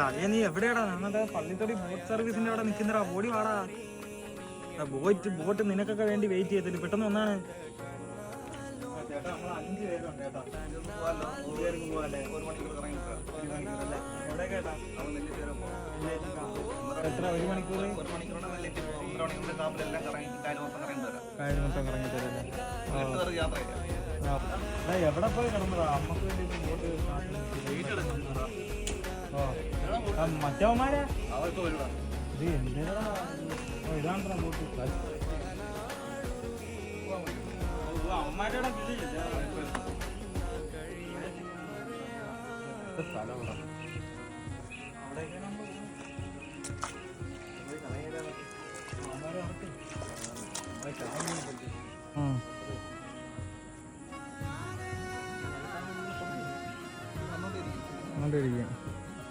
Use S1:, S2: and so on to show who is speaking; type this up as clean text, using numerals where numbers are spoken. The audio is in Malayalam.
S1: അളിയ നീ എവിടെയാടാ? നമ്മുടെ പള്ളിത്തൊടി ബോട്ട് സർവീസിന്റെ അവിടെ നിൽക്കുന്നടാ. ബോഡി വാടാ. ബോട്ട് നിനക്കൊക്കെ വേണ്ടി വെയിറ്റ് ചെയ്തില്ല. പെട്ടെന്ന് ഒന്നാണ്. ചേട്ടാ നമ്മൾ 5 പേരുണ്ട് ചേട്ടാ. 5 പേർക്ക് പോവാല്ലേ? 1 മണിക്കൂർ കറങ്ങി. എവിടെ കേട്ടാ? എത്ര? 1 മണിക്കൂർ? 1 മണിക്കൂറാണ്. 1 മണിക്കൂറിന്റെ കാമ്പിലെല്ലാം കറങ്ങി കായൽ മൊത്തം കറങ്ങി തരാം. എവിടെ പോയി കിടന്നതാ? അമ്മക്ക് വേണ്ടി ബോട്ട് മറ്റവന്മാരാ? ഇത് എന്തിനാ ഇതാണ്ടാ ബോട്ട്? അമ്മമാരുടെ സ്ഥലം അങ്ങോട്ടിരിക്കും.